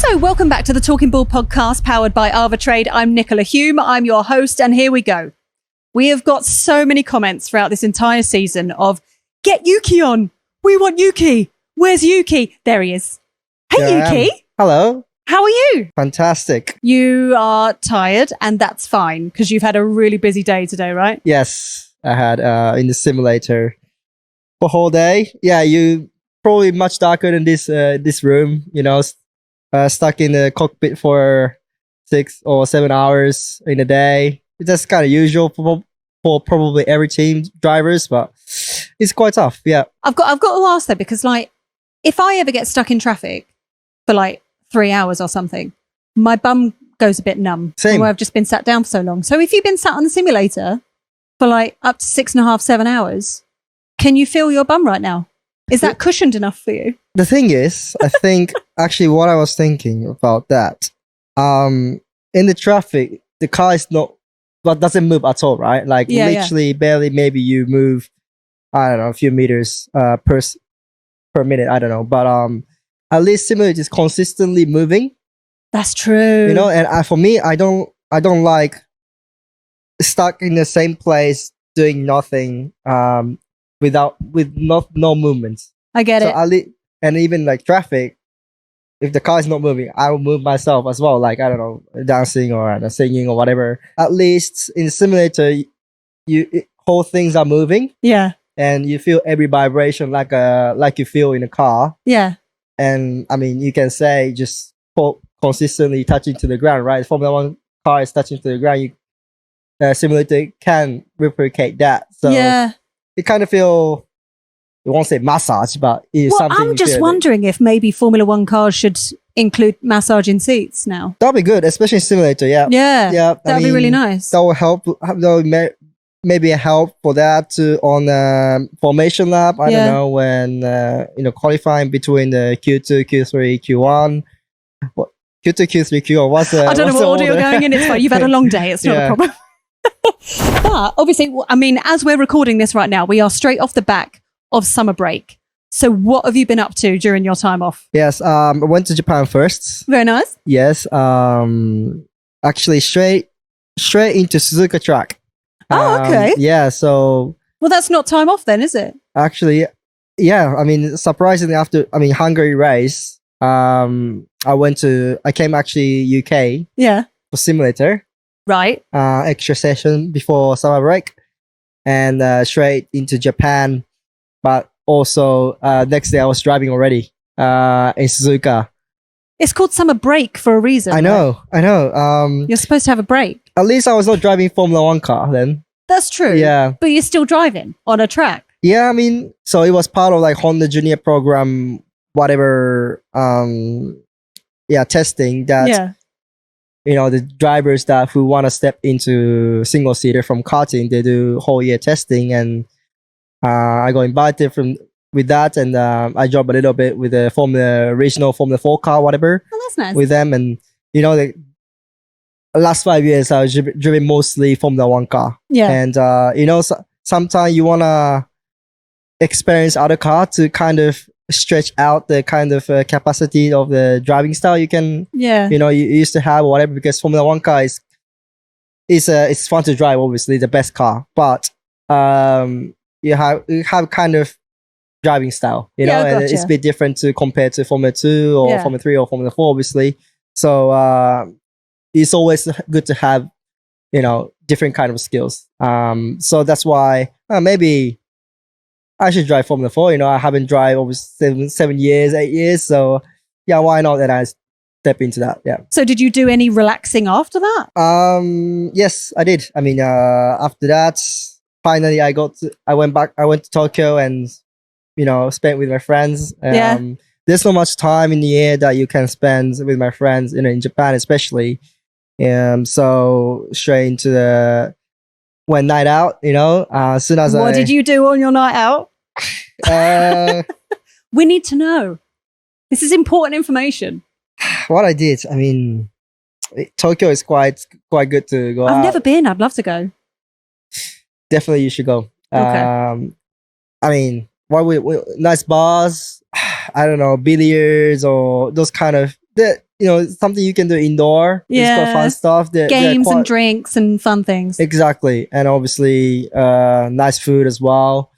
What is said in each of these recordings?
So welcome back to the Talking Ball podcast powered by Arbitrade. I'm Nicola Hume. I'm your host, and here we go. We have got so many comments throughout this entire season of, get Yuki on. We want Yuki. Where's Yuki? There he is. Hey, Yuki. Hello. How are you? Fantastic. You are tired, and that's fine because you've had a really busy day today, right? Yes, I had in the simulator for a whole day. Yeah, you probably much darker than this room, you know, stuck in the cockpit for 6 or 7 hours in a day. That's kind of usual for probably every team drivers, but it's quite tough. Yeah. I've got to ask though, because like, if I ever get stuck in traffic for like 3 hours or something, my bum goes a bit numb. Same. Where I've just been sat down for so long. So if you've been sat on the simulator for like up to 6.5, 7 hours, can you feel your bum right now? Is that cushioned enough for you? The thing is, I think actually what I was thinking about that, in the traffic, the car is doesn't move at all, right? Like literally barely, maybe you move, I don't know, a few meters per minute, I don't know. But at least simulator is consistently moving. That's true. You know, and for me, I don't like stuck in the same place doing nothing with no movements. I get it. And even like traffic, if the car is not moving, I will move myself as well. Like, I don't know, dancing or singing or whatever. At least in the simulator, whole things are moving. Yeah. And you feel every vibration like you feel in a car. Yeah. And I mean, you can say just consistently touching to the ground, right? Formula One car is touching to the ground. Simulator can replicate that. So yeah. You kind of feel, I won't say massage, but it's something. I'm just wondering if maybe Formula One cars should include massaging seats now. That'll be good, especially in simulator. Yeah. Yeah. That'd be really nice. That will help. That will maybe help for that too on formation lap. I don't know when qualifying between the Q2, Q3, Q1. What Q2, Q3, Q1? What's the? I don't know what order you're going in. It's fine. You've had a long day. It's not a problem. But obviously, I mean, as we're recording this right now, we are straight off the back of summer break. So what have you been up to during your time off? Yes, I went to Japan first. Very nice. Yes, actually straight into Suzuka track. Oh, okay. Yeah, so... Well, that's not time off then, is it? Actually, yeah. I mean, surprisingly, after Hungary race, I came actually UK. Yeah. For simulator. Right. Extra session before summer break, and straight into Japan. But also next day I was driving already in Suzuka. It's called summer break for a reason. I know. You're supposed to have a break. At least I was not driving Formula One car then. That's true. Yeah. But you're still driving on a track. Yeah, I mean, so it was part of like Honda Junior program, whatever. Testing that. Yeah. You know, the drivers who want to step into single seater from karting, they do whole year testing, and I got invited with that, and I drove a little bit with the regional Formula 4 car, whatever. Oh, that's nice. With them, and you know, the last 5 years I was driving mostly Formula 1 car. Yeah. And you know, sometimes you wanna experience other car to kind of stretch out the kind of capacity of the driving style you can, you used to have or whatever, because Formula 1 car is it's fun to drive, obviously the best car, but you have kind of driving style, you know, and it's a bit different to compare to Formula 2 or Formula 3 or Formula 4, obviously. So it's always good to have, you know, different kind of skills. So that's why maybe I should drive Formula 4. You know, I haven't drive over 7 years, 8 years. So yeah, why not? And I step into that. Yeah. So did you do any relaxing after that? Yes, I did. I mean, after that, finally I went to Tokyo and, you know, spent with my friends. There's so much time in the year that you can spend with my friends, you know, in Japan especially. So straight into the one night out, you know, as soon as What did you do on your night out? We need to know. This is important information. What I did, I mean, Tokyo is quite good to go out. I've never been. I'd love to go. Definitely you should go. Okay. I mean, nice bars, I don't know, billiards or those kind of, something you can do indoor. Yeah. It's got fun stuff. Games and drinks and fun things. Exactly. And obviously, nice food as well.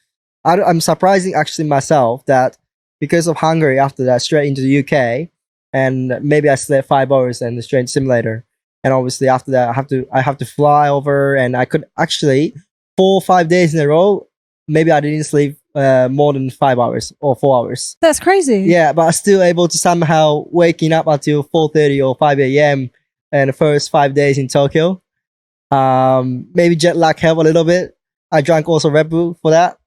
I'm surprising actually myself that because of Hungary, after that, straight into the UK, and maybe I slept 5 hours and the train simulator. And obviously after that, I have to fly over, and I could actually 4 or 5 days in a row, maybe I didn't sleep more than 5 hours or 4 hours. That's crazy. Yeah, but I'm still able to somehow waking up until 4:30 or 5 a.m. and the first 5 days in Tokyo. Maybe jet lag helped a little bit. I drank also Red Bull for that.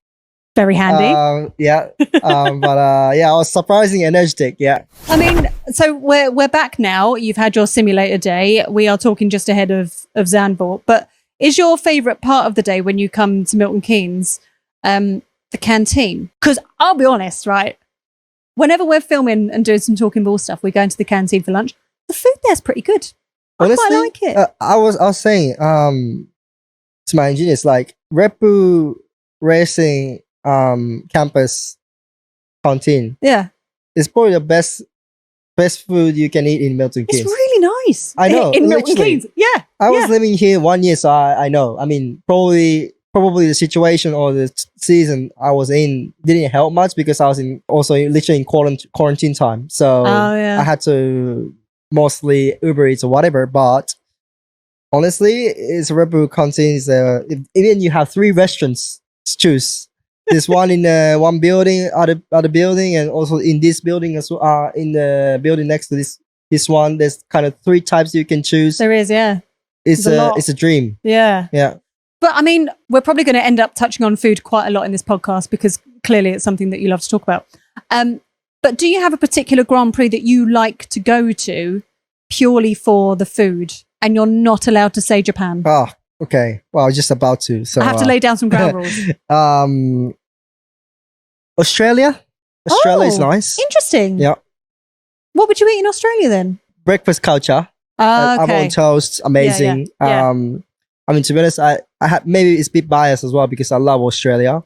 Very handy. Yeah. But yeah, I was surprisingly energetic. Yeah. I mean, so we're back now. You've had your simulator day. We are talking just ahead of Zandvoort. But is your favourite part of the day when you come to Milton Keynes the canteen? Because I'll be honest, right? Whenever we're filming and doing some talking ball stuff, we go into the canteen for lunch. The food there's pretty good. Honestly, I quite like it. I was saying to my engineers, like Red Bull Racing campus canteen. Yeah, it's probably the best food you can eat in Milton Keynes. It's really nice. I know. In Milton Keynes. Yeah. I was living here 1 year, so I know. I mean, probably the situation or the season I was in didn't help much because I was literally in quarantine time. So I had to mostly Uber Eats or whatever. But honestly, it's Red Bull canteen. Even you have 3 restaurants to choose. There's one in one building, other building, and also in this building as well. In the building next to this one, there's kind of 3 types you can choose. There is, yeah. It's a dream. Yeah. Yeah. But I mean, we're probably going to end up touching on food quite a lot in this podcast because clearly it's something that you love to talk about. But do you have a particular Grand Prix that you like to go to purely for the food, and you're not allowed to say Japan? Oh, okay. Well, I was just about to. So I have to lay down some ground rules. Australia. Australia is nice. Interesting. Yeah. What would you eat in Australia then? Breakfast culture. Okay. Almond toast, amazing. Yeah. I mean, to be honest, I had, maybe it's a bit biased as well because I love Australia.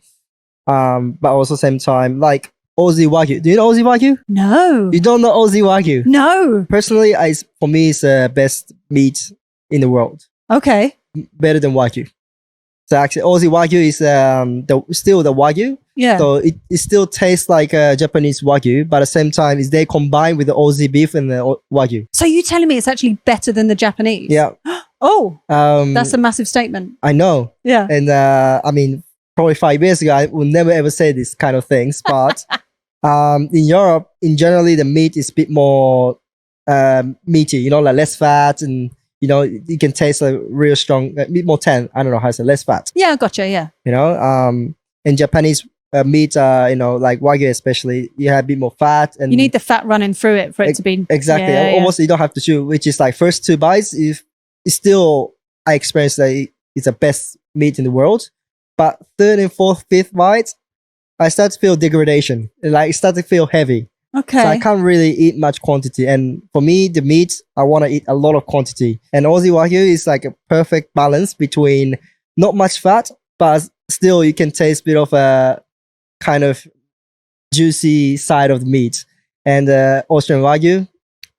But also same time, like Aussie Wagyu. Do you know Aussie Wagyu? No. You don't know Aussie Wagyu? No. Personally, for me, it's the best meat in the world. Okay. Better than Wagyu. So actually, Aussie Wagyu is still the Wagyu. Yeah. So it still tastes like Japanese Wagyu, but at the same time, they combined with the Aussie beef and the Wagyu. So you telling me it's actually better than the Japanese? Yeah. Oh, that's a massive statement. I know. Yeah. And I mean, probably 5 years ago, I would never ever say this kind of things. But in Europe, in generally, the meat is a bit more meaty, like less fat, and you can taste a real strong, a bit more tan. I don't know how to say, less fat. Yeah, gotcha. Yeah. In Japanese meat, like Wagyu especially, you have a bit more fat, and you need the fat running through it for it to be exactly. Yeah, almost you don't have to chew, which is like first 2 bites. It's still, I experienced that it's the best meat in the world. But 3rd and 4th, 5th bites, I start to feel degradation. Like it starts to feel heavy. Okay. So I can't really eat much quantity. And for me, the meat, I want to eat a lot of quantity. And Aussie Wagyu is like a perfect balance between not much fat, but still you can taste a bit of a kind of juicy side of the meat. And Austrian Wagyu,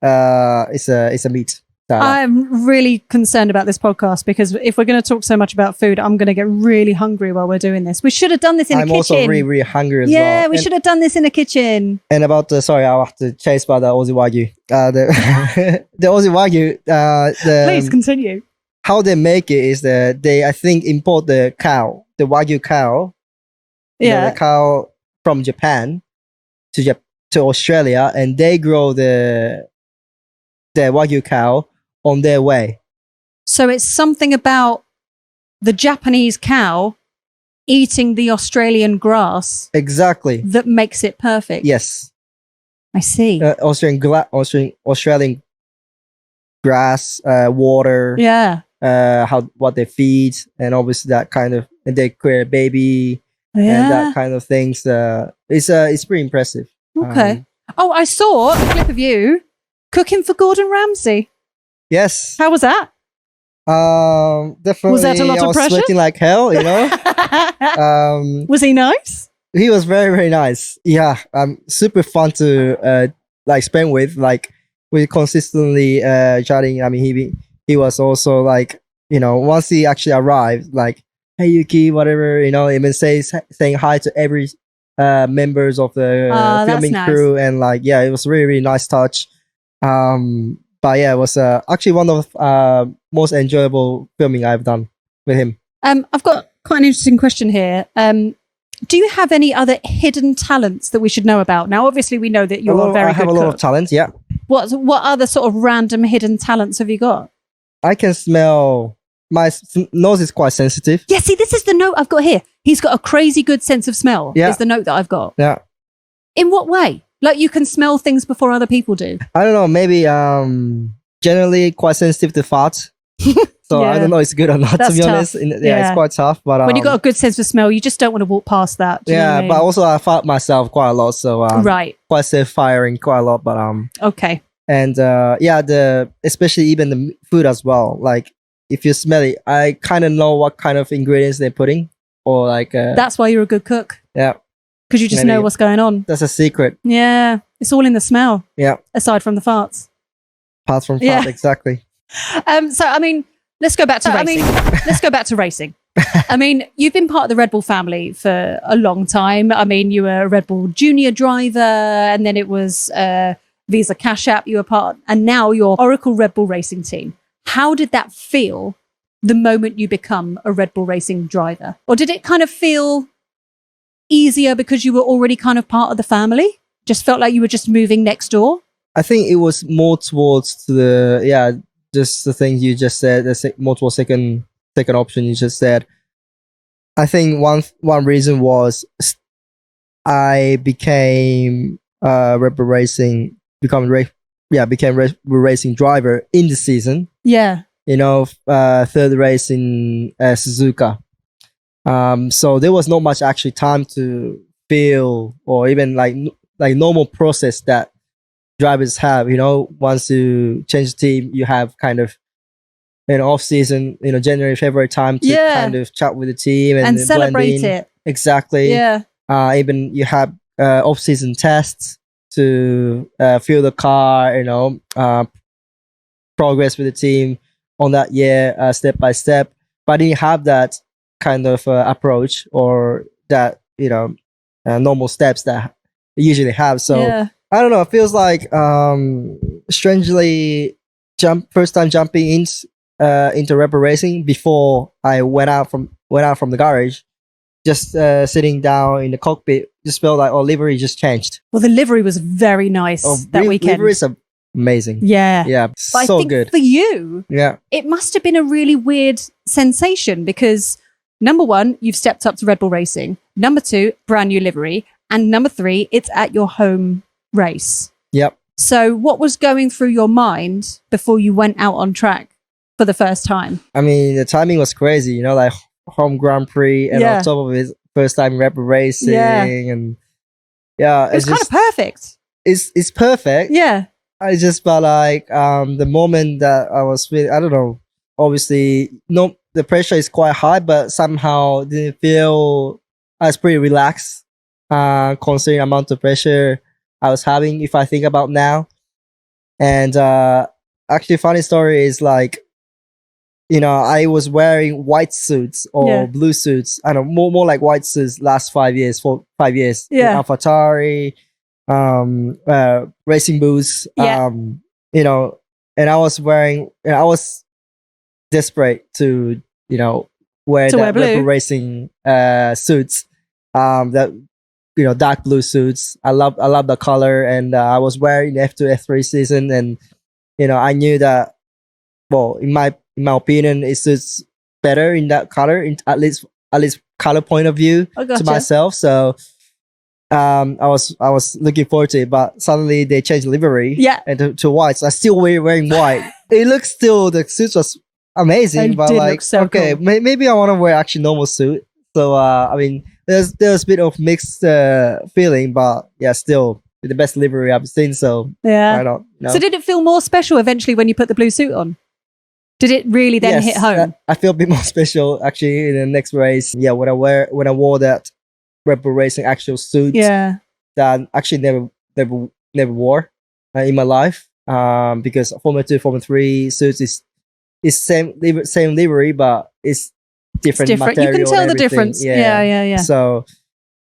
it's a meat. I'm really concerned about this podcast because if we're going to talk so much about food, I'm going to get really hungry while we're doing this. We should have done this in a kitchen. I'm also really, really hungry as well. Yeah, we should have done this in a kitchen. And about sorry, I'll have to chase by the Aussie Wagyu. The Aussie Wagyu. Please continue. How they make it is that they, I think, import the Wagyu cow. Yeah. The cow from Japan to Australia, and they grow the Wagyu cow on their way. So it's something about the Japanese cow eating the Australian grass. Exactly. That makes it perfect. Yes. I see. Australian grass, water. Yeah. What they feed, and obviously that kind of, and they create a baby, and that kind of things. It's pretty impressive. Okay. I saw a clip of you cooking for Gordon Ramsay. Yes. How was that? Definitely. Was that a lot of pressure? I was sweating like hell, Was he nice? He was very, very nice. Yeah, super fun to spend with. Like we consistently chatting. I mean, he was also like, once he actually arrived, like, hey Yuki, whatever, even saying hi to every members of the filming crew, and like, yeah, it was really, really nice touch. But yeah, it was actually one of most enjoyable filming I've done with him. I've got quite an interesting question here. Do you have any other hidden talents that we should know about? Now, obviously, we know that you're a very good cook. I have a lot of talents, yeah. What other sort of random hidden talents have you got? I can smell. My nose is quite sensitive. Yeah, see, this is the note I've got here. He's got a crazy good sense of smell. Yeah. Is the note that I've got. Yeah. In what way? Like you can smell things before other people do? I don't know. Maybe generally quite sensitive to farts. So I don't know if it's good or not, to be honest. It's quite tough. But when you've got a good sense of smell, you just don't want to walk past that. Yeah, but also I fart myself quite a lot. So quite self-firing quite a lot. But okay. And especially even the food as well. Like if you smell it, I kind of know what kind of ingredients they're putting. Or like that's why you're a good cook. Yeah. Because you just know what's going on. That's a secret. Yeah. It's all in the smell. Yeah. Aside from the farts. Apart from farts, exactly. So, I mean, let's go back to racing. I mean, you've been part of the Red Bull family for a long time. I mean, you were a Red Bull junior driver, and then it was Visa Cash App you were part, and now you're Oracle Red Bull Racing Team. How did that feel the moment you become a Red Bull Racing driver? Or did it kind of feel easier because you were already kind of part of the family? Just felt like you were just moving next door? I think it was more towards just the things you just said, the more towards second option you just said. I think one reason was I became Red Bull Racing, became Red Bull Racing driver in the season. Yeah. Third race in Suzuka. So there was not much actually time to feel or even like normal process that drivers have. Once you change the team, you have kind of off season, January, February time to kind of chat with the team and celebrate it. Exactly. Yeah. Even you have off season tests to feel the car, progress with the team on that year, step by step. But I didn't have that kind of approach or that normal steps that you usually have. So I don't know. It feels like strangely first time jumping into Red Bull Racing before I went out from the garage. Just sitting down in the cockpit, just felt like livery just changed. Well, the livery was very nice that weekend. Liveries are amazing. Yeah, but so I think good for you. Yeah, it must have been a really weird sensation because number one, you've stepped up to Red Bull Racing. Number two, brand new livery, and number three, it's at your home race. Yep. So, what was going through your mind before you went out on track for the first time? I mean, the timing was crazy. Like home Grand Prix, and on top of it, first time Red Bull Racing, and it's kind of perfect. It's perfect. Yeah. I just felt like the moment that I was feeling, I don't know, obviously the pressure is quite high, but somehow didn't feel I was pretty relaxed considering the amount of pressure I was having if I think about now. And actually funny story is like, I was wearing white suits or blue suits. I don't know, more like white suits last 5 years. Yeah. AlphaTauri, racing boots, and I was desperate to, wear Red Bull Racing suits, that, dark blue suits. I love the color, and I was wearing the F2, F3 season, and, I knew that, well, in my opinion, it suits better in that color, at least color point of view to myself. So, I was looking forward to it, but suddenly they changed livery and to white. So I still wearing white. It looks the suits was amazing, but like, so okay, cool. Maybe I want to wear actually normal suit. So, I mean, there's a bit of mixed feeling, but yeah, still the best livery I've seen. So why not? So did it feel more special eventually when you put the blue suit on? Did it really then hit home? I feel a bit more special actually in the next race. Yeah, when I wore that Red Bull Racing actual suit that I actually never wore in my life. because Formula 2, Formula 3 suits is same livery, but it's different material. You can tell the difference. Yeah. So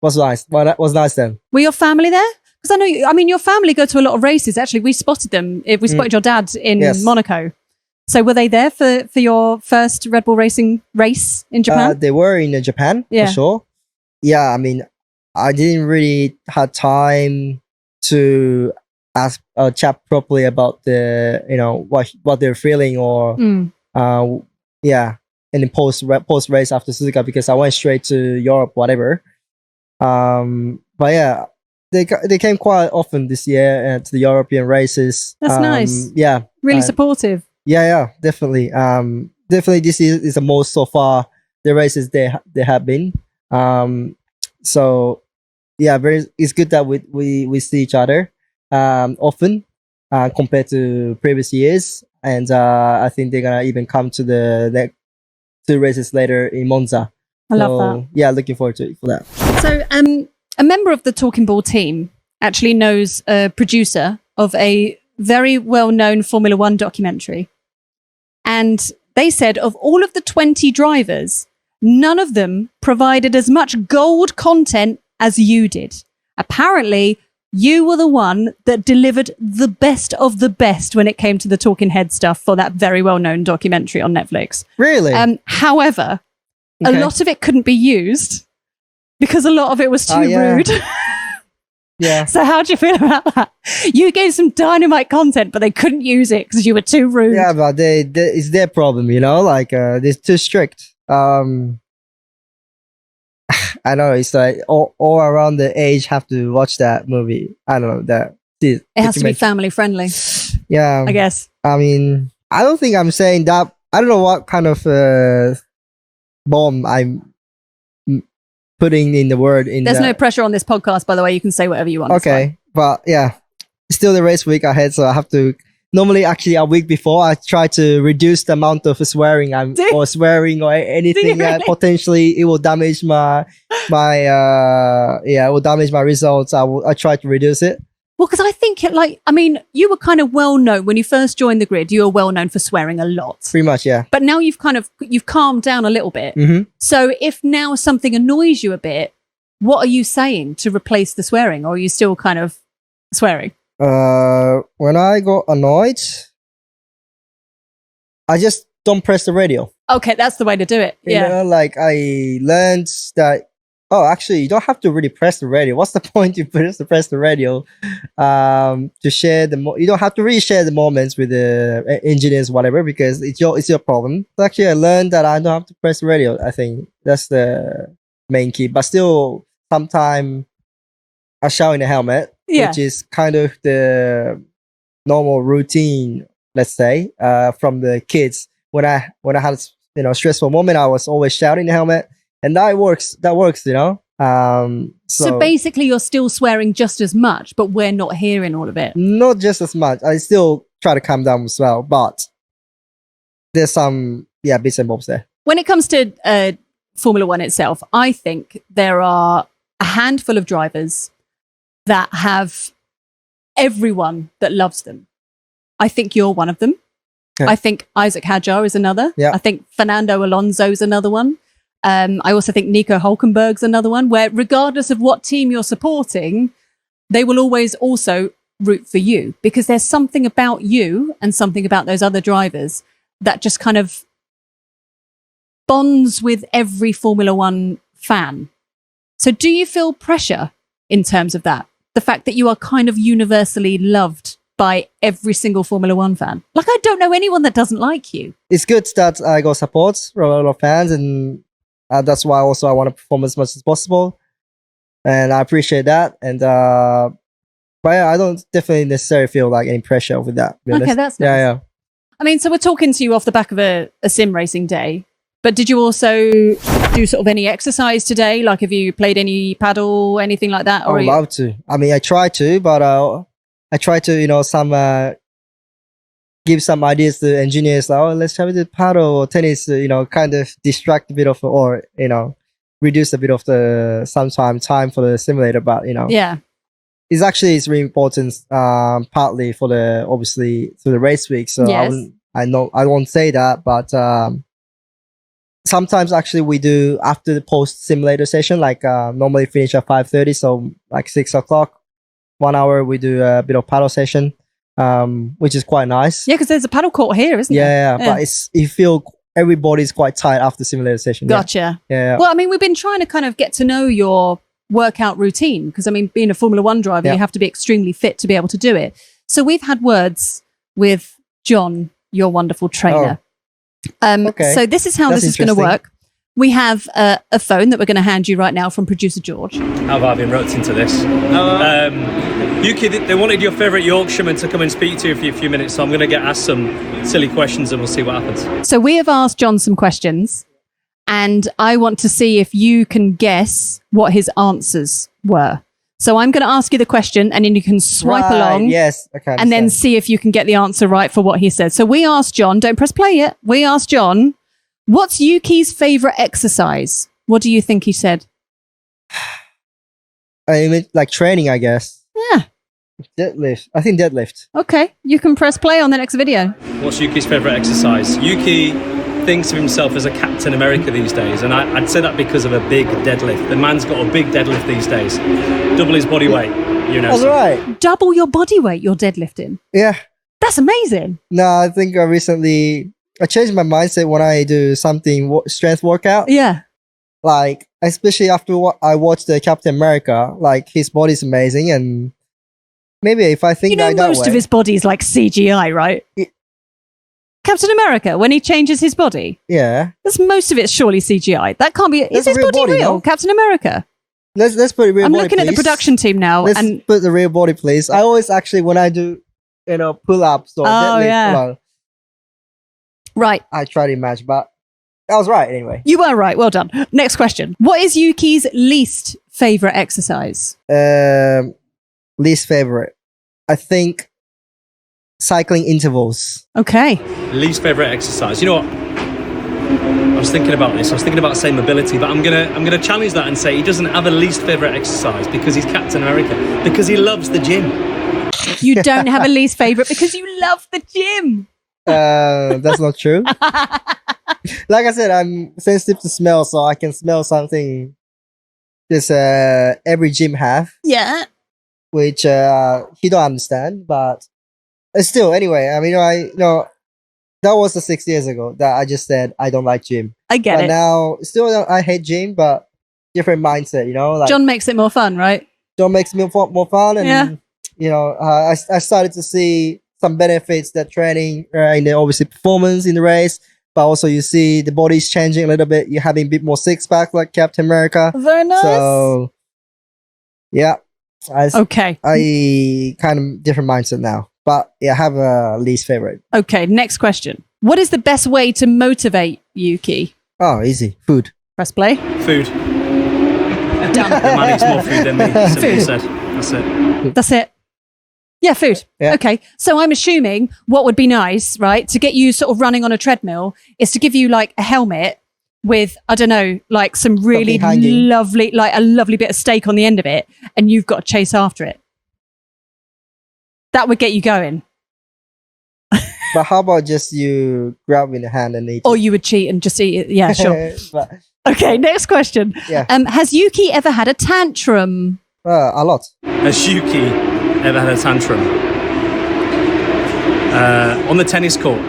was nice. Well, that was nice then. Were your family there? Because I know, your family go to a lot of races. Actually, we spotted them. We spotted your dad in Monaco. So were they there for your first Red Bull racing race in Japan? They were in Japan, for sure. Yeah, I mean, I didn't really have time to ask chat properly about the, what they're feeling or, and then post race after Suzuka, because I went straight to Europe, whatever. But yeah, they came quite often this year to the European races. That's nice. Yeah. Really supportive. Yeah, definitely. Definitely this is the most so far the races they have been. So yeah, it's good that we see each other often compared to previous years, and I think they're gonna even come to the two races later in Monza. I love that. Yeah, looking forward to it for that. So a member of the Talking Ball team actually knows a producer of a very well-known Formula One documentary. And they said of all of the 20 drivers, none of them provided as much gold content as you did. Apparently, you were the one that delivered the best of the best when it came to the talking head stuff for that very well-known documentary on Netflix. Really? However, a lot of it couldn't be used because a lot of it was too rude. Yeah. So how do you feel about that? You gave some dynamite content, but they couldn't use it because you were too rude. Yeah, but it's their problem, like they're too strict. I know, it's like all around the age have to watch that movie. I don't know that. It has to be family friendly. Yeah. I guess. I mean, I don't think I'm saying that. I don't know what kind of bomb I'm putting in the word. There's no pressure on this podcast, by the way. You can say whatever you want. Okay. But yeah, still the race week ahead, so I have to. Normally, actually, a week before, I try to reduce the amount of swearing or swearing or anything that potentially it will damage my it will damage my results. I try to reduce it. Well, because I think you were kind of well known when you first joined the grid. You were well known for swearing a lot. Pretty much, yeah. But now you've calmed down a little bit. Mm-hmm. So if now something annoys you a bit, what are you saying to replace the swearing, or are you still kind of swearing? When I got annoyed, I just don't press the radio. Okay, that's the way to do it. Yeah. I learned that, actually, you don't have to really press the radio. What's the point you press the radio to share you don't have to really share the moments with the engineers, whatever, because it's your problem. So actually, I learned that I don't have to press the radio. I think that's the main key. But still, sometimes I shout in the helmet. Yeah. Which is kind of the normal routine, let's say, from the kids. When I had stressful moment, I was always shouting the helmet, and that works. So basically, you're still swearing just as much, but we're not hearing all of it. Not just as much. I still try to calm down as well, but there's some bits and bobs there. When it comes to Formula One itself, I think there are a handful of drivers that have everyone that loves them. I think you're one of them. Yeah. I think Isaac Hadjar is another. Yeah. I think Fernando Alonso is another one. I also think Nico Hülkenberg's another one, where regardless of what team you're supporting, they will always also root for you, because there's something about you and something about those other drivers that just kind of bonds with every Formula One fan. So do you feel pressure in terms of that? The fact that you are kind of universally loved by every single Formula One fan. I don't know anyone that doesn't like you. It's good that I got support from a lot of fans, and that's why also I want to perform as much as possible. And I appreciate that. And but yeah, I don't definitely necessarily feel like any pressure with that. Okay, that's nice. Yeah. I mean, so we're talking to you off the back of a sim racing day. But did you also do sort of any exercise today? Like, have you played any paddle, anything like that? I would love to. I mean, I try to, but I try to, give some ideas to engineers. Like, let's try to paddle or tennis, kind of distract a bit of, or, reduce a bit of the sometime time for the simulator. But, Yeah. it's really important, partly for the race week. So yes. I won't say that, but sometimes actually we do after the post simulator session, like normally finish at 5:30, so like 6 o'clock, 1 hour we do a bit of paddle session, which is quite nice. Yeah, because there's a paddle court here, isn't there? Yeah, but you feel everybody's quite tired after simulator session. Gotcha. Yeah. Well, I mean, we've been trying to kind of get to know your workout routine because, I mean, being a Formula One driver, you have to be extremely fit to be able to do it. So we've had words with John, your wonderful trainer. Okay. So this is how this is going to work. We have a phone that we're going to hand you right now from producer George. How have I been roped into this? Yuki, they wanted your favourite Yorkshireman to come and speak to you for a few minutes, so I'm going to get asked some silly questions and we'll see what happens. So we have asked John some questions and I want to see if you can guess what his answers were. So I'm going to ask you the question and then you can swipe along. Yes. Okay. And then see if you can get the answer right for what he said. So we asked John, don't press play yet. We asked John, what's Yuki's favourite exercise? What do you think he said? I mean, like training, I guess. Yeah. Deadlift. I think deadlift. Okay. You can press play on the next video. What's Yuki's favourite exercise? Yuki thinks of himself as a Captain America these days, and I'd say that because of a big deadlift. The man's got a big deadlift these days. Double his body weight, you know. That's right. Double your body weight you're deadlifting? Yeah. That's amazing. No, I think I changed my mindset when I do something strength workout. Yeah. Like, especially after what I watched the Captain America, like his body's amazing, and maybe if I think like that most way, of his body's like CGI, right? Captain America, when he changes his body. Yeah. Most of it's surely CGI. That can't be. Is his body real? No? Captain America. Let's put real I'm body. I'm looking at the production team now. Let's put the real body, please. I always actually, when I do, pull ups or deadlift, right. I try to imagine, but I was right anyway. You were right. Well done. Next question. What is Yuki's least favorite exercise? Least favorite, I think, cycling intervals. Okay. Least favorite exercise. You know what? I was thinking about this. I was thinking about saying mobility, but I'm gonna challenge that and say he doesn't have a least favorite exercise because he's Captain America, because he loves the gym. You don't have a least favorite because you love the gym. That's not true. Like I said, I'm sensitive to smell, so I can smell something just every gym have. Yeah. Which he don't understand, but still, anyway, I mean, that was the 6 years ago that I just said I don't like gym. I get it. Now, still, I hate gym, but different mindset, Like, John makes it more fun, right? John makes it more fun, and I started to see some benefits that training in the obviously performance in the race, but also you see the body's changing a little bit. You're having a bit more six pack like Captain America. Very nice. So, yeah. Okay. I kind of different mindset now. But yeah, I have a least favorite. Okay, next question. What is the best way to motivate Yuki? Oh, easy. Food. Press play. Food. Done. The man eats more food than me. Simple said. That's it. That's it. Yeah, food. Yeah. Okay. So I'm assuming what would be nice, right, to get you sort of running on a treadmill is to give you like a helmet with, I don't know, like some really lovely, like a lovely bit of steak on the end of it, and you've got to chase after it. That would get you going. But how about just you grab in the hand and eat it? Or you would cheat and just eat it. Yeah, sure. But, okay, next question. Yeah. Has Yuki ever had a tantrum? A lot. Has Yuki ever had a tantrum? On the tennis court.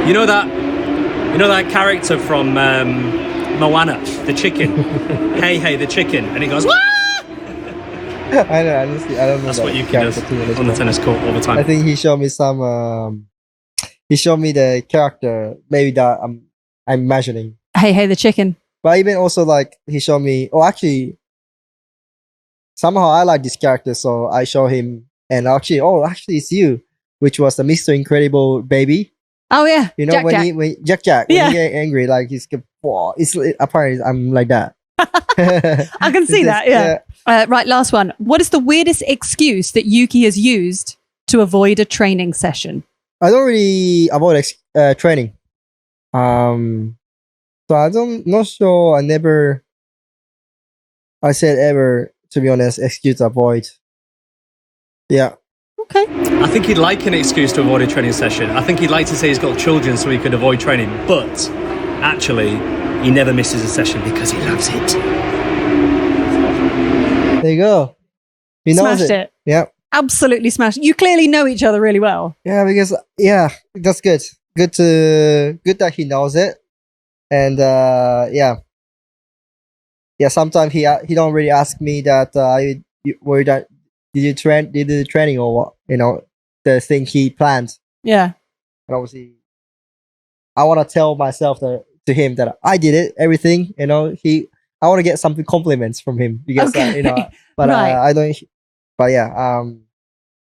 You know that character from Moana, the chicken? Hey, the chicken. And he goes, "Wah!" I know, honestly, I don't know. That's what Yuki does on the tennis court all the time. I think he showed me some, he showed me the character, maybe that I'm imagining. Hey, the chicken. But even also like, he showed me, actually, somehow I like this character, so I show him, and actually it's you, which was the Mr. Incredible baby. Oh yeah, you know, when Jack, when he get angry, like he's apparently I'm like that. I can see that. Yeah. Right, last one. What is the weirdest excuse that Yuki has used to avoid a training session? I don't really avoid training. So not sure. I said ever, to be honest, excuse to avoid Yeah. Okay. I think he'd like an excuse to avoid a training session. I think he'd like to say he's got children so he could avoid training. But actually, he never misses a session because he loves it. There you go. He knows Smashed it. Yeah. Absolutely smashed. You clearly know each other really well. Yeah, because that's good. Good that he knows it. And yeah. Sometimes he don't really ask me that did you do training or what? You know, the thing he planned. Yeah. And obviously, I want to tell myself to him that I did it, everything. You know, I want to get some compliments from him because you know. But right. I don't. But yeah,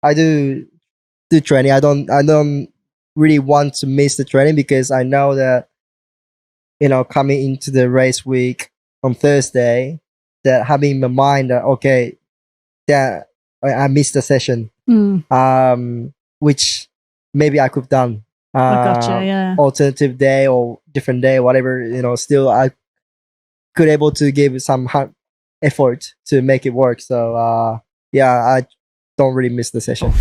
I do training. I don't really want to miss the training because I know that, you know, coming into the race week on Thursday, that having in my mind that okay, that I missed the session, which maybe I could have done. Gotcha, yeah. Alternative day or different day, whatever, you know, still I could able to give some effort to make it work. So I don't really miss the session.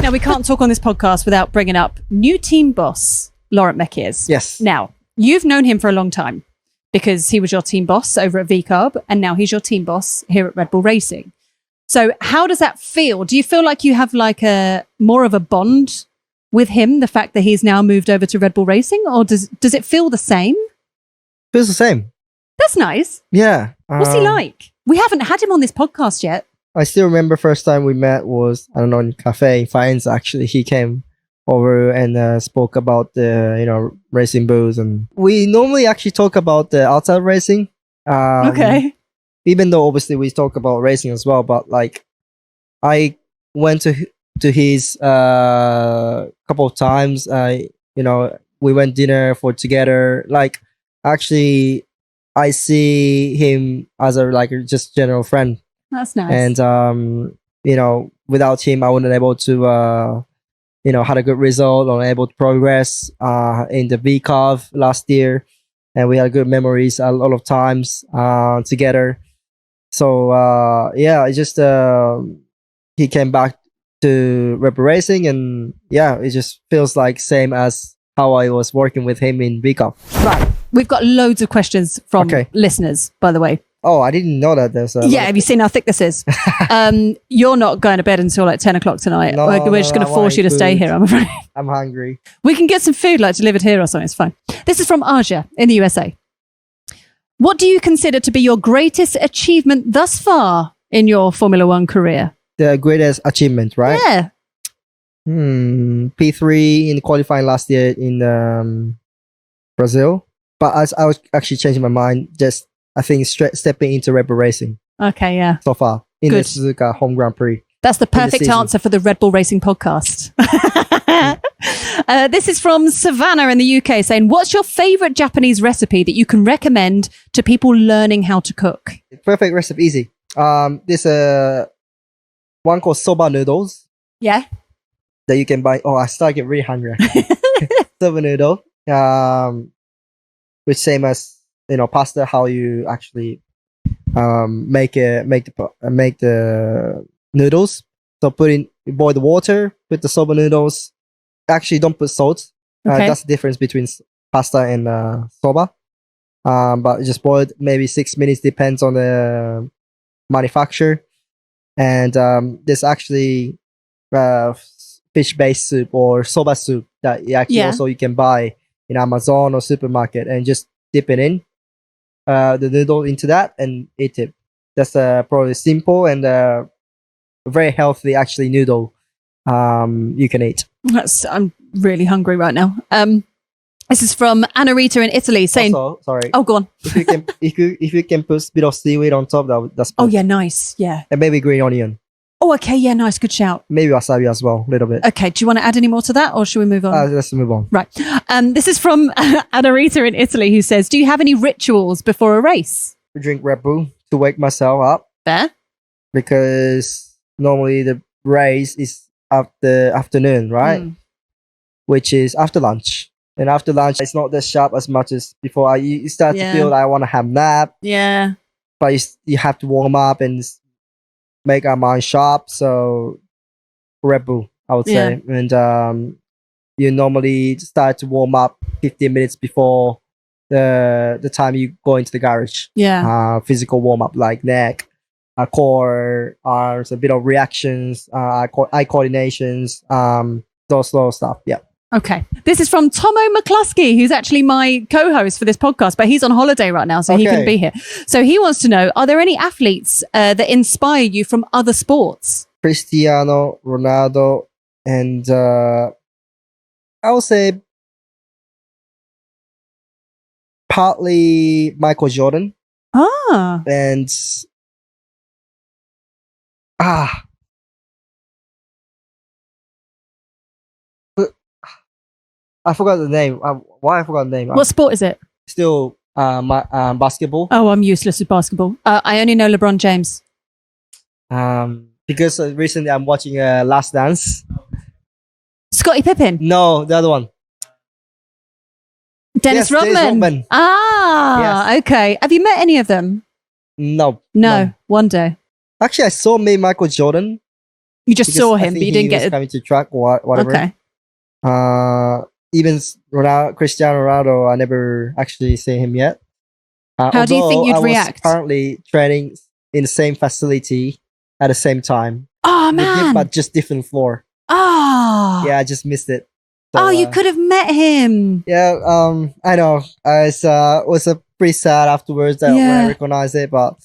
Now, we can't talk on this podcast without bringing up new team boss, Laurent Mekies. Yes. Now, you've known him for a long time because he was your team boss over at VCARB and now he's your team boss here at Red Bull Racing. So how does that feel? Do you feel like you have like a more of a bond with him, the fact that he's now moved over to Red Bull Racing, or does it feel the same? Feels the same. That's nice. Yeah. What's he like? We haven't had him on this podcast yet. I still remember first time we met was, I don't know, in cafe in Faenza. Actually, he came over and spoke about the, you know, racing booths, and we normally actually talk about the outside racing. Okay. Even though obviously we talk about racing as well, but like I went to his couple of times. You know, we went dinner for together. Like actually, I see him as a like just general friend. That's nice. And you know, without him, I wouldn't able to you know, had a good result or able to progress in the VCARB last year, and we had good memories a lot of times together. So yeah, it just he came back to Red Bull Racing, and yeah, it just feels like same as how I was working with him in VCARB. Right, we've got loads of questions from listeners, by the way. Oh, I didn't know that. There's have you seen how thick this is? You're not going to bed until like 10 o'clock tonight. No, we're just going to force you to stay here, I'm afraid. I'm hungry. We can get some food like delivered here or something. It's fine. This is from Aja in the USA. What do you consider to be your greatest achievement thus far in your Formula One career? The greatest achievement, right? Yeah. P3 in qualifying last year in Brazil. But I was actually changing my mind. Just, I think, stepping into Red Bull Racing. Okay, yeah. So far in the Suzuka Home Grand Prix. That's the perfect answer for the Red Bull Racing podcast. This is from Savannah in the UK saying, what's your favorite Japanese recipe that you can recommend to people learning how to cook? Perfect recipe, easy. This one called soba noodles. Yeah. That you can buy. Oh, I start getting really hungry. Soba noodle. Which same as, you know, pasta, how you actually make the noodles. So boil the water, put the soba noodles. Actually, don't put salt. That's the difference between pasta and soba. But just boil it maybe 6 minutes, depends on the manufacturer. And there's actually fish-based soup or soba soup that also you can buy in Amazon or supermarket, and just dip it in the noodle into that and eat it. That's probably simple and very healthy actually noodle you can eat. I'm really hungry right now. This is from Anna Rita in Italy saying, also, sorry. Oh, go on. if you can put a bit of seaweed on top, that's perfect. Oh yeah, nice. Yeah. And maybe green onion. Oh, okay. Yeah, nice. Good shout. Maybe wasabi as well, a little bit. Okay. Do you want to add any more to that, or should we move on? Let's move on. Right. This is from Anna Rita in Italy who says, do you have any rituals before a race? I drink Red Bull to wake myself up. Fair. Because normally the race is after afternoon, right? Which is after lunch. And after lunch, it's not that sharp as much as before. You start to feel like I want to have a nap. Yeah. But you have to warm up and make our mind sharp. So Red Bull, I would say. And you normally start to warm up 15 minutes before the time you go into the garage. Physical warm up like neck, core, arms, a bit of reactions, eye coordinations, those sort of stuff. Yeah. Okay. This is from Tomo McCluskey, who's actually my co-host for this podcast, but he's on holiday right now, so he couldn't be here. So he wants to know, are there any athletes that inspire you from other sports? Cristiano Ronaldo and I would say partly Michael Jordan. And I forgot the name. Why I forgot the name? What sport is it? Still basketball. Oh, I'm useless with basketball. I only know LeBron James. Because recently I'm watching Last Dance. Scottie Pippen? No, the other one. Dennis Rodman. Okay. Have you met any of them? No. One day. Actually, I saw Michael Jordan. You just saw him, but you didn't get it. Coming to track or whatever. Okay. Even Cristiano Ronaldo, I never actually seen him yet. How do you think you'd react? Currently training in the same facility at the same time. Oh man! But just different floor. Yeah, I just missed it. So, you could have met him. Yeah, I know. It was pretty sad afterwards that when I recognized it, but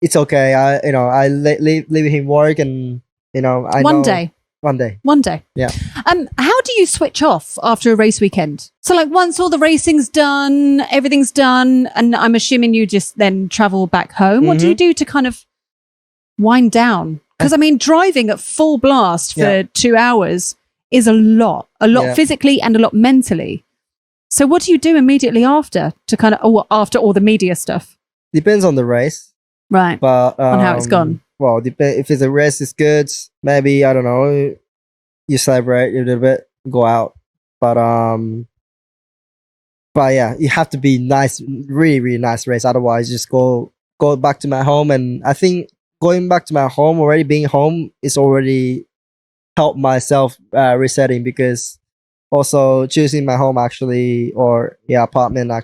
it's okay. I leave him work, and One day. Yeah. How do you switch off after a race weekend? So like once all the racing's done, everything's done, and I'm assuming you just then travel back home. What do you do to kind of wind down? Because I mean, driving at full blast for 2 hours is a lot physically and a lot mentally. So what do you do immediately after to kind of, after all the media stuff? Depends on the race. Right. But on how it's gone. Well, if the race is good, maybe, I don't know, you celebrate a little bit, go out. But yeah, you have to be nice, really, really nice race. Otherwise, just go back to my home. And I think going back to my home, already being home, is already helped myself resetting, because also choosing my home actually, or apartment, I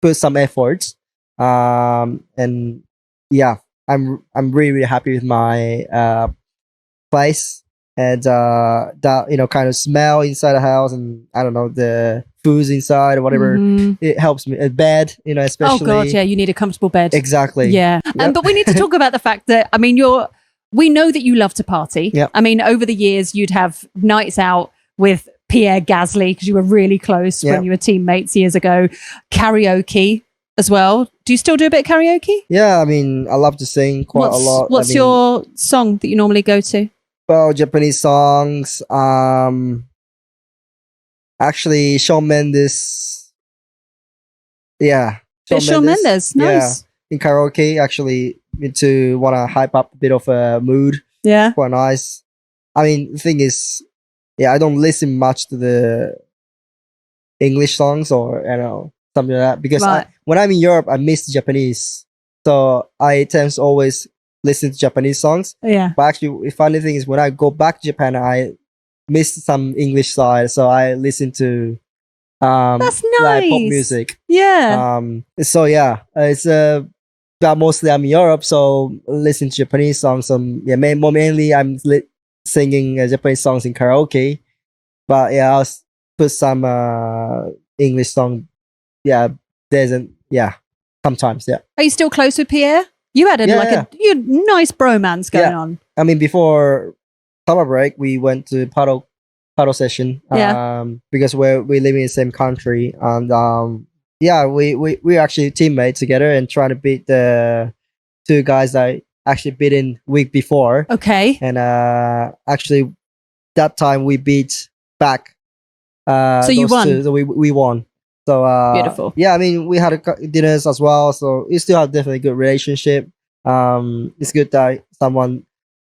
put some efforts. And yeah, I'm really, really happy with my place, and that kind of smell inside the house, and I don't know, the foods inside or whatever. It helps me. A bed, especially. Oh god, yeah, you need a comfortable bed. Exactly. Yeah. Yep. But we need to talk about the fact that, I mean, we know that you love to party. Yep. I mean, over the years, you'd have nights out with Pierre Gasly because you were really close when you were teammates years ago. Karaoke as well. Do you still do a bit of karaoke? Yeah, I mean, I love to sing quite a lot. What's your song that you normally go to? Well, Japanese songs. Actually, Shawn Mendes. Yeah. Shawn Mendes. Nice. Yeah. In karaoke, actually, to want to hype up a bit of a mood. Yeah. Quite nice. I mean, the thing is, I don't listen much to the English songs or, something like that. Because when I'm in Europe, I miss Japanese. So I tend to always listen to Japanese songs. Yeah. But actually, the funny thing is, when I go back to Japan, I miss some English side. So I listen to that's nice. like pop music. Yeah. So yeah, it's but mostly I'm in Europe, so listen to Japanese songs. Mainly I'm singing Japanese songs in karaoke. But yeah, I'll put some English song. Yeah, sometimes. Yeah. Are you still close with Pierre? You had a nice bromance going on. I mean, before summer break, we went to paddle session. Because we live in the same country, and we're actually teammates together and trying to beat the two guys that I actually beat in week before. Okay. And actually, that time we beat back. So you won. Two, so we won. So beautiful. Yeah, I mean, we had dinners as well, so we still have definitely a good relationship. It's good that someone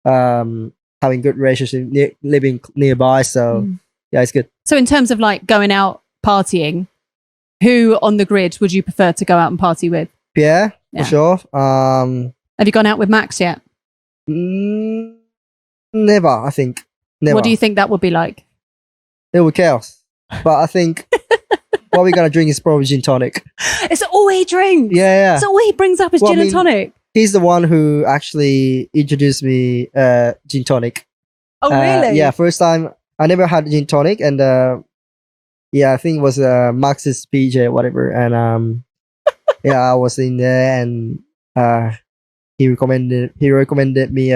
having good relationship living nearby. So yeah, it's good. So in terms of like going out partying, who on the grid would you prefer to go out and party with? Pierre, for sure. Have you gone out with Max yet? No, Never, I think. Never. What do you think that would be like? It would chaos. But I think what we're going to drink is probably gin tonic. It's all he drinks. Yeah. So all he brings up is gin and tonic. He's the one who actually introduced me gin tonic. Oh, really? Yeah, first time. I never had gin tonic. And I think it was Max's PJ or whatever. And I was in there and he recommended me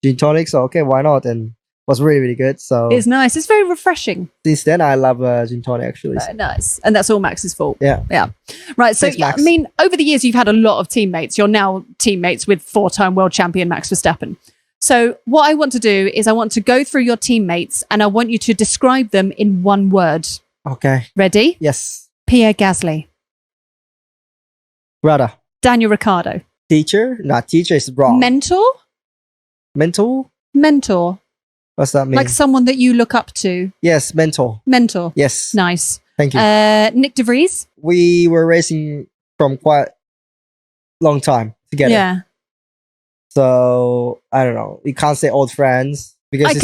gin tonic. So, okay, why not? And it was really, really good. So it's nice. It's very refreshing. Since then, I love gin tonic, actually. Nice. And that's all Max's fault. Yeah. Right. So, Thanks, Max. I mean, over the years, you've had a lot of teammates. You're now teammates with 4-time world champion Max Verstappen. So what I want to do is I want to go through your teammates and I want you to describe them in one word. Okay. Ready? Yes. Pierre Gasly. Brother. Daniel Ricciardo. Teacher? Not teacher, it's wrong. Mentor? Mentor. What's that mean? Like someone that you look up to. Yes, mentor. Yes. Nice. Thank you. Nick De Vries. We were racing from quite long time together. Yeah. So I don't know. You can't say old friends because I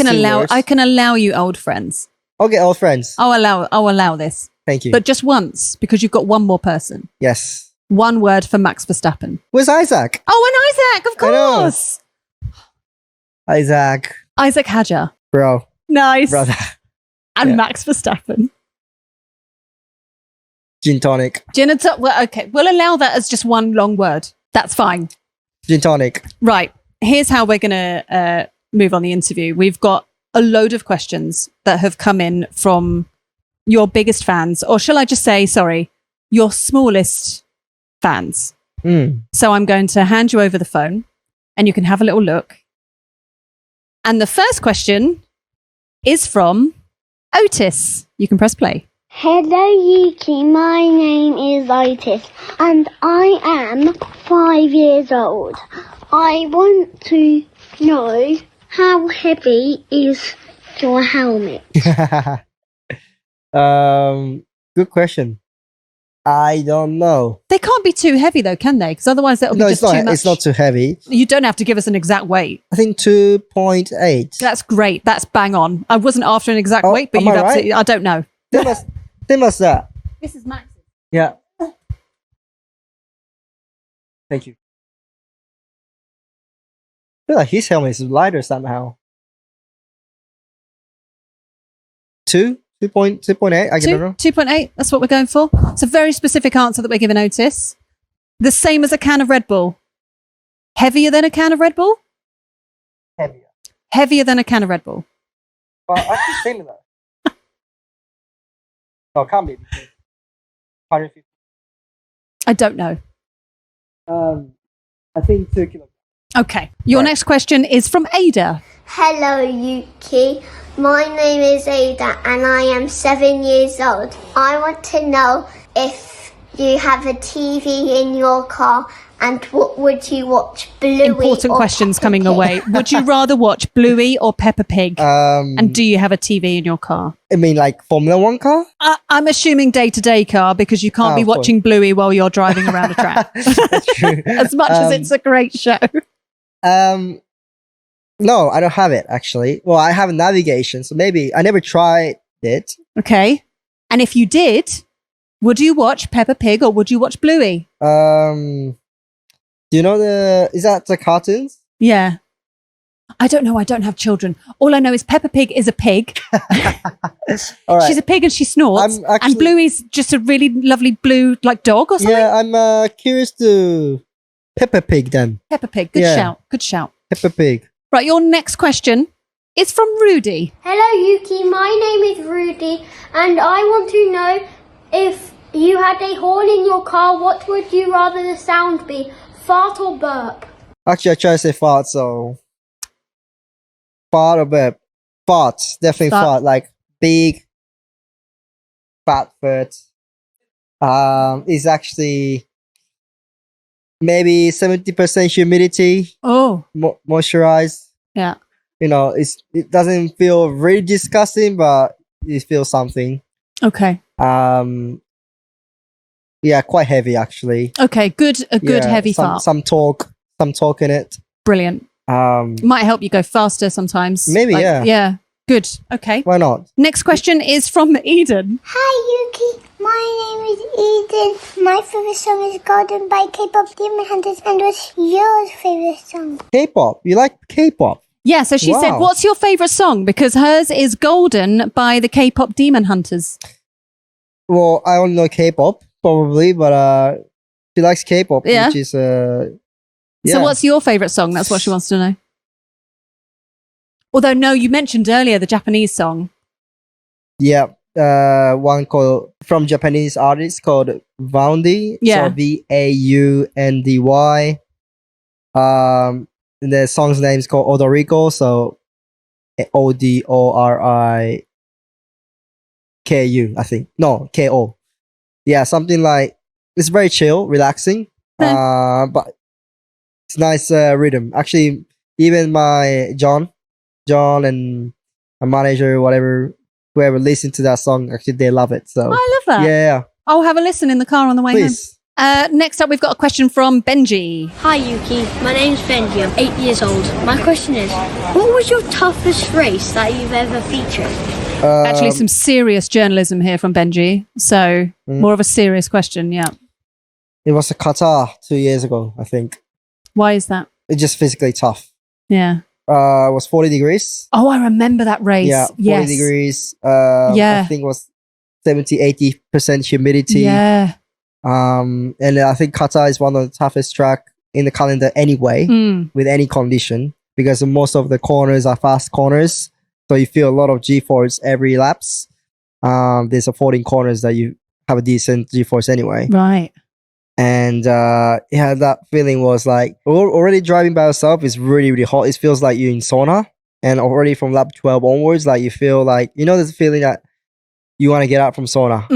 can allow you old friends. Okay, old friends. I'll allow this. Thank you. But just once, because you've got one more person. Yes. One word for Max Verstappen. Where's Isaac? Oh, and Isaac, of course. Isaac Hadjar. Bro. Nice. Brother. And Max Verstappen. Gin tonic. Well, okay. We'll allow that as just one long word. That's fine. Gin tonic. Right. Here's how we're going to move on the interview. We've got a load of questions that have come in from your biggest fans, or shall I just say, sorry, your smallest fans. So I'm going to hand you over the phone and you can have a little look. And the first question is from Otis. You can press play. Hello, Yuki. My name is Otis, and I am 5 years old. I want to know how heavy is your helmet? Good question. I don't know. They can't be too heavy though, can they? Because otherwise that'll be just too much. It's not too heavy. You don't have to give us an exact weight. I think 2.8. That's great. That's bang on. I wasn't after an exact weight, but you've absolutely... I don't know. Same as that. This is Max's. Yeah. Thank you. I feel like his helmet is lighter somehow. 2.8. I don't know. 2.8. That's what we're going for. It's a very specific answer that we're giving Otis. The same as a can of Red Bull. Heavier than a can of Red Bull? Heavier than a can of Red Bull. Well, actually similar. No, it can't be. 150. I don't know. I think 2 kilograms. Okay. Your next question is from Ada. Hello, Yuki. My name is Ada, and I am 7 years old. I want to know if you have a TV in your car, and what would you watch, Bluey Important or questions Peppa coming Pig? away. Would you rather watch Bluey or Peppa Pig? And do you have a TV in your car? I mean, like Formula One car? I'm assuming day-to-day car because you can't be watching Bluey while you're driving around a track. That's true. As much as it's a great show. No, I don't have it actually. Well, I have navigation, so maybe I never tried it. Okay. And if you did, would you watch Peppa Pig or would you watch Bluey? Do you know is that the cartoons? Yeah. I don't know. I don't have children. All I know is Peppa Pig is a pig. All right. She's a pig and she snorts. And Bluey's just a really lovely blue like dog or something. Yeah, I'm curious to Peppa Pig then. Peppa Pig. Good shout. Good shout. Peppa Pig. Right, your next question is from Rudy. Hello, Yuki. My name is Rudy, and I want to know if you had a horn in your car, what would you rather the sound be, fart or burp? Actually, I try to say fart, so fart or burp. Fart, definitely fart. Like big, fat fart. Is actually maybe 70% humidity. Oh, moisturized. Yeah. You know, it doesn't feel really disgusting, but it feels something. Okay. Yeah, quite heavy actually. Okay, good. A good heavy fart. Some talk in it. Brilliant. Might help you go faster sometimes. Maybe, yeah. Yeah. Good. Okay. Why not? Next question is from Eden. Hi Yuki, my name is Eden. My favourite song is Golden by K-pop Demon Hunters. And what's your favourite song? K-pop. You like K-pop? Yeah, so she said, what's your favourite song? Because hers is Golden by the K-pop Demon Hunters. Well, I only know K-pop, probably, but she likes K-pop, yeah. Which is... So what's your favourite song? That's what she wants to know. Although, no, you mentioned earlier the Japanese song. Yeah, one called from Japanese artist called Vaundy. Yeah. So Vaundy. The song's name is called Odoriko. So Odoriku, I think. No, Ko. Yeah, something like it's very chill, relaxing. But it's nice rhythm. Actually, even my John and a manager, whoever listened to that song, actually they love it. So I love that. Yeah. I'll have a listen in the car on the way Please. home. Next up, we've got a question from Benji. Hi Yuki, my name's Benji, I'm 8 years old. My question is, what was your toughest race that you've ever featured? Actually, some serious journalism here from Benji. So more of a serious question, yeah. It was Qatar 2 years ago, I think. Why is that? It's just physically tough. Yeah. It was 40 degrees. Oh, I remember that race. Yeah, 40 degrees. I think it was 70-80% humidity. Yeah. And I think Qatar is one of the toughest track in the calendar anyway, with any condition, because most of the corners are fast corners. So you feel a lot of G-force every laps. There's a 14 corners that you have a decent G-force anyway. Right. And that feeling was like already driving by yourself is really, really hot. It feels like you're in sauna. And already from lap 12 onwards, like you feel like, there's a feeling that you want to get out from sauna.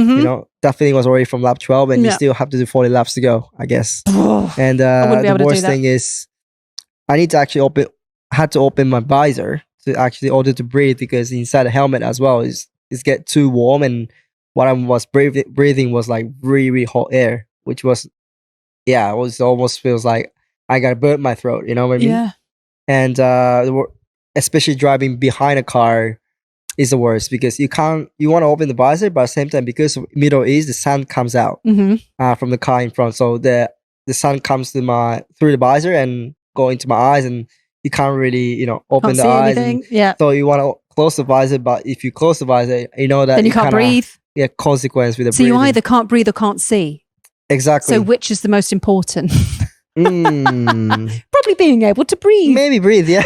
That feeling was already from lap 12 and you still have to do 40 laps to go, I guess. And the worst thing is I need to actually had to open my visor to actually order to breathe, because inside the helmet as well is get too warm, and what I was breathing was like really, really hot air, which was, it almost feels like I got burnt my throat, you know what I mean? Yeah. And especially driving behind a car is the worst, because you want to open the visor, but at the same time, because of Middle East, the sun comes out from the car in front, so the sun comes through the visor and go into my eyes, and you can't really, open the eyes. So you want to close the visor, but if you close the visor, you know that then you can't breathe. Yeah, consequence with the breathing. So you either can't breathe or can't see. Exactly. So which is the most important? Probably being able to breathe. Maybe breathe, yeah.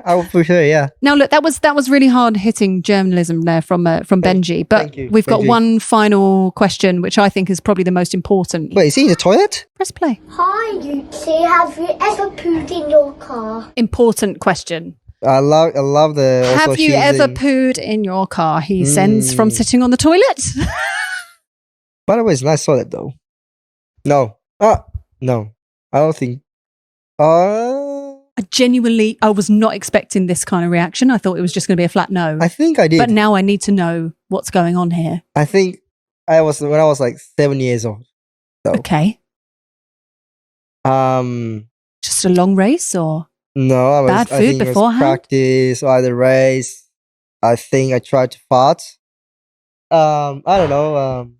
I would for sure, yeah. Now look, that was really hard hitting journalism there from Benji. But we've got one final question, which I think is probably the most important. Wait, is he in the toilet? Press play. Hi Yuki, have you ever pooed in your car? Important question. I love the. Have you ever pooed in your car? He sends from sitting on the toilet. By the way, it's a nice toilet though. No. No. I don't think. I was not expecting this kind of reaction. I thought it was just going to be a flat no. I think I did. But now I need to know what's going on here. I think when I was like 7 years old. So. Okay. Just a long race or? No, bad food beforehand? Practice or either race. I think I tried to fart. I don't know.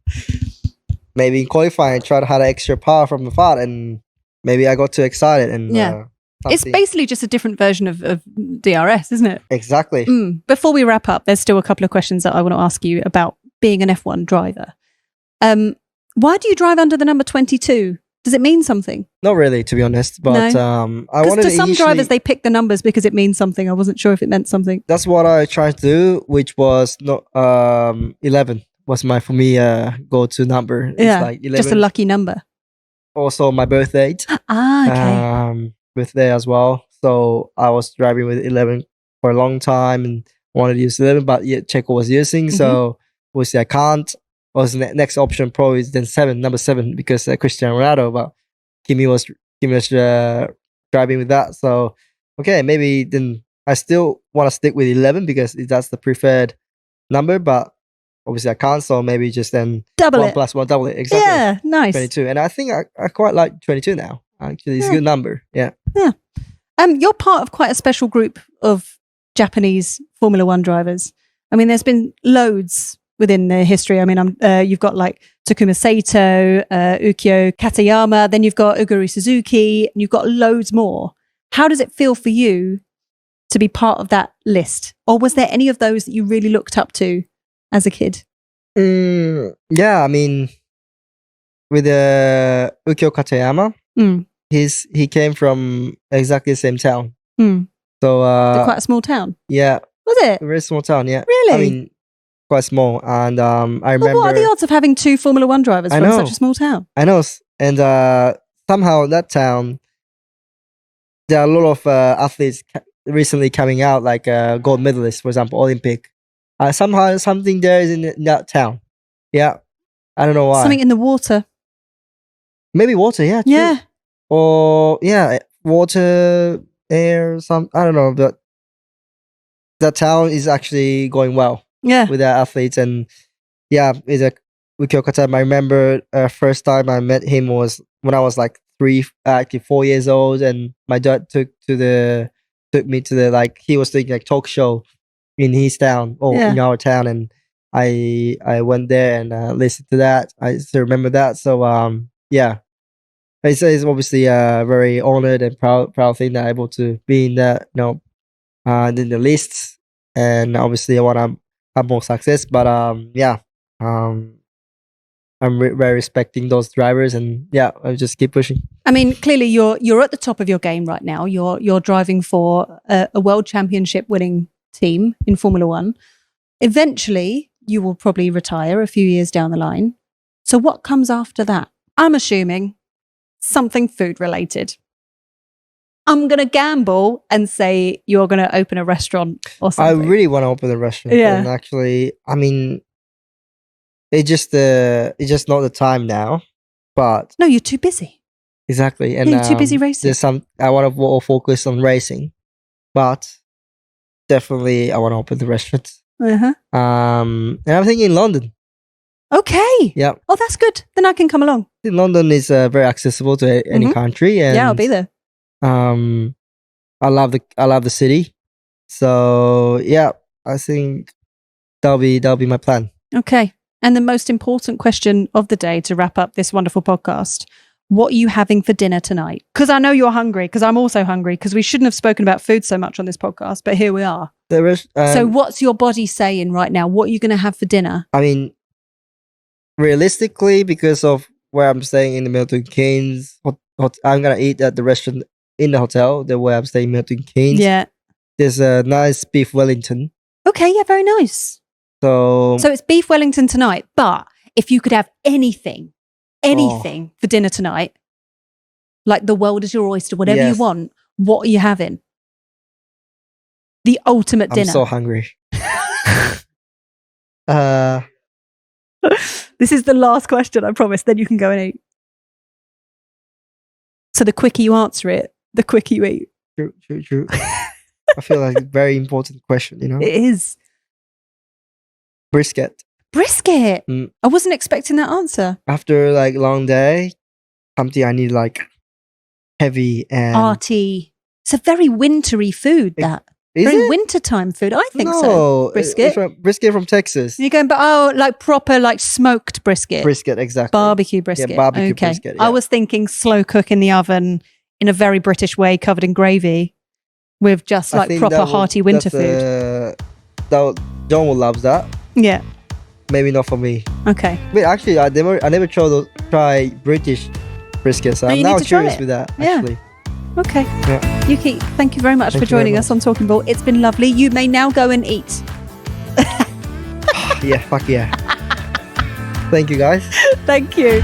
Maybe in qualifying, I tried to have extra power from the fart, and maybe I got too excited. And it's basically just a different version of DRS, isn't it? Exactly. Before we wrap up, there's still a couple of questions that I want to ask you about being an F1 driver. Why do you drive under the number 22? Does it mean something? Not really, to be honest. But no. I wanted to some drivers, they pick the numbers because it means something. I wasn't sure if it meant something. That's what I tried to do, which was not 11 was for me go-to number. It's like 11. Just a lucky number. Also my birth date. Okay. Birthday as well. So I was driving with 11 for a long time and wanted to use 11, but yet Checo was using. So obviously I can't. Was the next option probably is then number 7, because Cristiano Ronaldo, but Kimi was driving with that. So okay, maybe then I still want to stick with 11 because that's the preferred number, but obviously I can't. So maybe just then double 1 it. plus 1, double it. Exactly. Yeah, nice. 22, and I think I quite like 22 now. Actually, it's a good number. Yeah. You're part of quite a special group of Japanese Formula One drivers. I mean, there's been loads within the history. I mean, you've got like Takuma Sato, Ukyo Katayama, then you've got Uguru Suzuki, and you've got loads more. How does it feel for you to be part of that list? Or was there any of those that you really looked up to as a kid? Yeah, I mean, with Ukyo Katayama, he came from exactly the same town. So quite a small town. Yeah. Was it? A very small town, yeah. Really? I mean, quite small. And I remember... Well, what are the odds of having 2 Formula One drivers from such a small town? I know. And somehow in that town, there are a lot of athletes recently coming out, like gold medalists, for example, Olympic. Somehow something there is in that town. Yeah. I don't know why. Something in the water. Maybe water, yeah. True. Yeah. Or, yeah, water, air, I don't know, but that town is actually going well with their athletes. And yeah, with Ukyo Katayama, I remember first time I met him was when I was like 4 years old, and my dad took me to the, like, he was doing like talk show in his town or in our town, and I went there and listened to that. I still remember that. So yeah, it's obviously a very honored and proud thing that I'm able to be in that, in the lists, and obviously I want to have more success. But yeah, I'm very respecting those drivers, and yeah, I'll just keep pushing. I mean, clearly you're at the top of your game right now. You're driving for a world championship winning team in Formula One. Eventually, you will probably retire a few years down the line. So what comes after that? I'm assuming something food related. I'm going to gamble and say you're going to open a restaurant or something. I really want to open a restaurant. Yeah. And actually, I mean, it's just not the time now. But no, you're too busy. Exactly. And you're too busy racing. I want to focus on racing, but definitely I want to open the restaurant. And I'm thinking in London. Okay. Yeah. Oh, that's good. Then I can come along. London is very accessible to any country. And, yeah, I'll be there. I love the city. So yeah, I think that'll be my plan. Okay. And the most important question of the day to wrap up this wonderful podcast: what are you having for dinner tonight? Because I know you're hungry, because I'm also hungry, because we shouldn't have spoken about food so much on this podcast, but here we are. So what's your body saying right now? What are you going to have for dinner? I mean, realistically, because of where I'm staying in the Milton Keynes, I'm going to eat at the restaurant in the hotel, where I'm staying in Milton Keynes. Yeah. There's a nice beef Wellington. Okay, yeah, very nice. So it's beef Wellington tonight, but if you could have anything for dinner tonight, like the world is your oyster, whatever you want, what are you having? The ultimate dinner. I'm so hungry. This is the last question, I promise. Then you can go and eat. So the quicker you answer it, the quicker you eat. True. I feel like it's a very important question, It is. Brisket. I wasn't expecting that answer. After like long day, something I need like heavy and arty. It's a very wintry food, that. Very wintertime food. I think so. Brisket. Brisket from Texas. You're going, like proper, like smoked brisket. Brisket, exactly. Barbecue brisket. Yeah, barbecue brisket. Yeah. I was thinking slow cook in the oven in a very British way, covered in gravy, with just like proper hearty winter food. John will love that. Yeah. Maybe not for me. Okay. Wait, actually, I never try British brisket, so I'm now curious with that. Actually. Okay. Yeah. Yuki, thank you very much for joining us on Talking Ball. It's been lovely. You may now go and eat. Yeah, fuck yeah. Thank you, guys. Thank you.